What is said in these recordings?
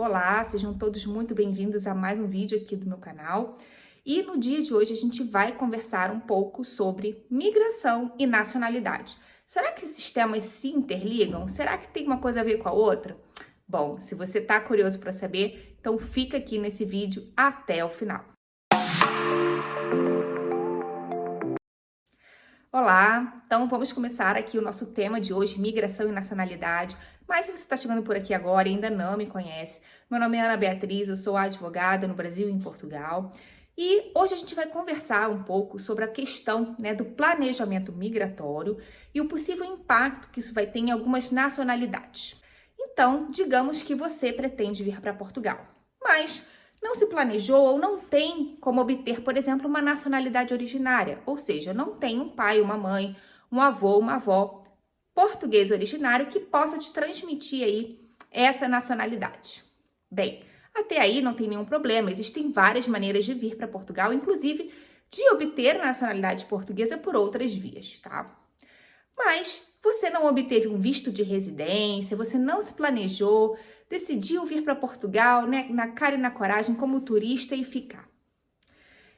Olá, sejam todos muito bem-vindos a mais um vídeo aqui do meu canal. E no dia de hoje a gente vai conversar um pouco sobre migração e nacionalidade. Será que esses temas se interligam? Será que tem uma coisa a ver com a outra? Bom, se você está curioso para saber, então fica aqui nesse vídeo até o final. Olá, então vamos começar aqui o nosso tema de hoje, migração e nacionalidade. Mas se você está chegando por aqui agora e ainda não me conhece, meu nome é Ana Beatriz, eu sou advogada no Brasil e em Portugal. E hoje a gente vai conversar um pouco sobre a questão, do planejamento migratório e o possível impacto que isso vai ter em algumas nacionalidades. Então, digamos que você pretende vir para Portugal, mas não se planejou ou não tem como obter, por exemplo, uma nacionalidade originária, ou seja, não tem um pai, uma mãe, um avô, uma avó português originário que possa te transmitir aí essa nacionalidade. Bem, até aí não tem nenhum problema, existem várias maneiras de vir para Portugal, inclusive de obter a nacionalidade portuguesa por outras vias, tá? Mas você não obteve um visto de residência, você não se planejou, decidiu vir para Portugal, na cara e na coragem como turista e ficar.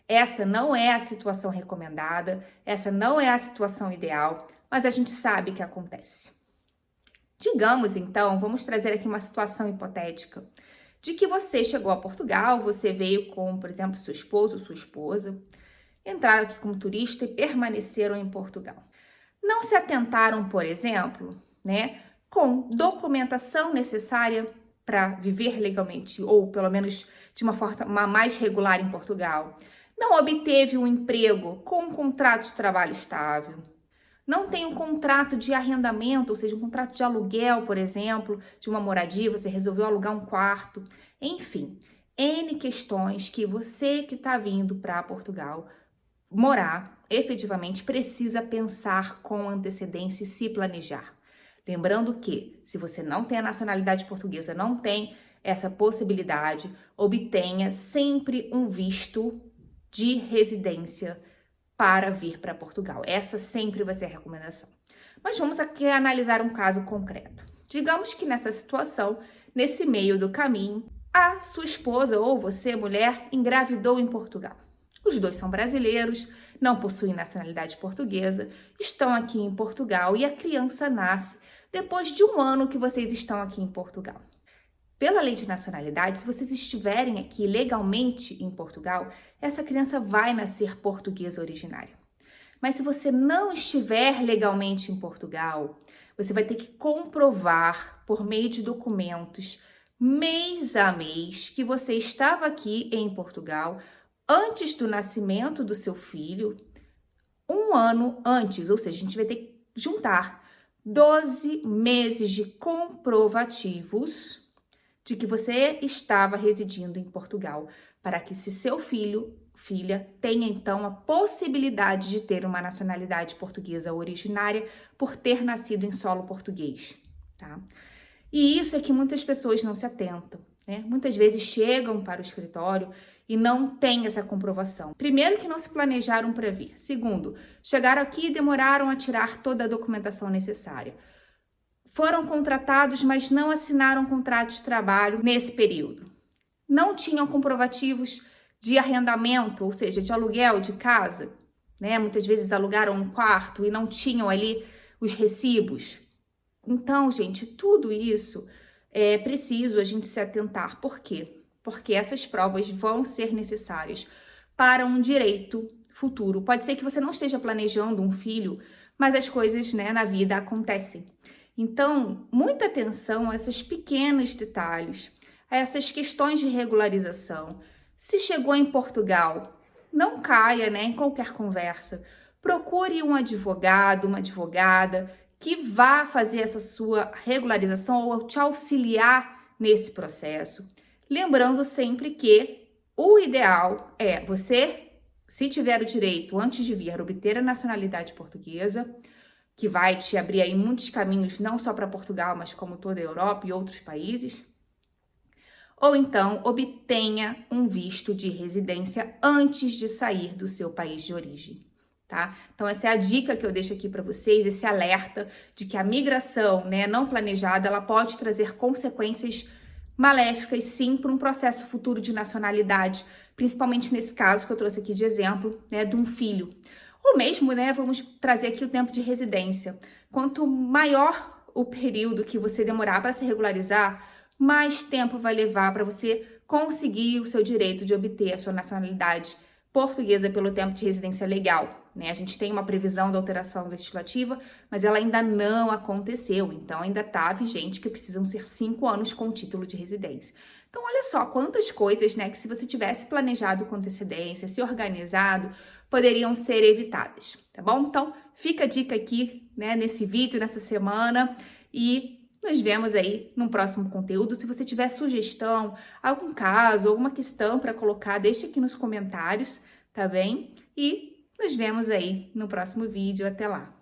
Essa não é a situação recomendada, essa não é a situação ideal, mas a gente sabe que acontece. Digamos, então, vamos trazer aqui uma situação hipotética, de que você chegou a Portugal, você veio com, por exemplo, seu esposo ou sua esposa, entraram aqui como turista e permaneceram em Portugal. Não se atentaram, por exemplo, com documentação necessária para viver legalmente, ou pelo menos de uma forma mais regular em Portugal. Não obteve um emprego com um contrato de trabalho estável. Não tem um contrato de arrendamento, ou seja, um contrato de aluguel, por exemplo, de uma moradia, você resolveu alugar um quarto. Enfim, N questões que você que está vindo para Portugal morar, efetivamente precisa pensar com antecedência e se planejar. Lembrando que, se você não tem a nacionalidade portuguesa, não tem essa possibilidade, obtenha sempre um visto de residência para vir para Portugal. Essa sempre vai ser a recomendação. Mas vamos aqui analisar um caso concreto. Digamos que nessa situação, nesse meio do caminho, a sua esposa ou você, mulher, engravidou em Portugal. Os dois são brasileiros, não possuem nacionalidade portuguesa, estão aqui em Portugal e a criança nasce depois de um ano que vocês estão aqui em Portugal. Pela lei de nacionalidade, se vocês estiverem aqui legalmente em Portugal, essa criança vai nascer portuguesa originária. Mas se você não estiver legalmente em Portugal, você vai ter que comprovar por meio de documentos, mês a mês, que você estava aqui em Portugal antes do nascimento do seu filho, um ano antes, ou seja, a gente vai ter que juntar 12 meses de comprovativos de que você estava residindo em Portugal, para que se seu filha tenha então a possibilidade de ter uma nacionalidade portuguesa originária por ter nascido em solo português, tá? E isso é que muitas pessoas não se atentam, Muitas vezes chegam para o escritório e não têm essa comprovação. Primeiro, que não se planejaram para vir. Segundo, chegaram aqui e demoraram a tirar toda a documentação necessária. Foram contratados, mas não assinaram contrato de trabalho nesse período. Não tinham comprovativos de arrendamento, ou seja, de aluguel de casa, Muitas vezes alugaram um quarto e não tinham ali os recibos. Então, gente, tudo isso é preciso a gente se atentar. Por quê? Porque essas provas vão ser necessárias para um direito futuro. Pode ser que você não esteja planejando um filho, mas as coisas, na vida acontecem. Então, muita atenção a esses pequenos detalhes, a essas questões de regularização. Se chegou em Portugal, não caia, em qualquer conversa. Procure um advogado, uma advogada que vá fazer essa sua regularização ou te auxiliar nesse processo. Lembrando sempre que o ideal é você, se tiver o direito, antes de vir, obter a nacionalidade portuguesa, que vai te abrir aí muitos caminhos, não só para Portugal, mas como toda a Europa e outros países. Ou então, obtenha um visto de residência antes de sair do seu país de origem, tá? Então, essa é a dica que eu deixo aqui para vocês, esse alerta de que a migração, não planejada, ela pode trazer consequências maléficas, sim, para um processo futuro de nacionalidade, principalmente nesse caso que eu trouxe aqui de exemplo, né, de um filho. Ou mesmo, né, vamos trazer aqui o tempo de residência. Quanto maior o período que você demorar para se regularizar, mais tempo vai levar para você conseguir o seu direito de obter a sua nacionalidade portuguesa pelo tempo de residência legal, né? A gente tem uma previsão da alteração legislativa, mas ela ainda não aconteceu, então ainda está vigente que precisam ser 5 anos com título de residência. Então, olha só quantas coisas, né, que se você tivesse planejado com antecedência, se organizado, poderiam ser evitadas, tá bom? Então, fica a dica aqui, né, nesse vídeo, nessa semana, e nos vemos aí num próximo conteúdo. Se você tiver sugestão, algum caso, alguma questão para colocar, deixe aqui nos comentários, tá bem? E nos vemos aí no próximo vídeo. Até lá!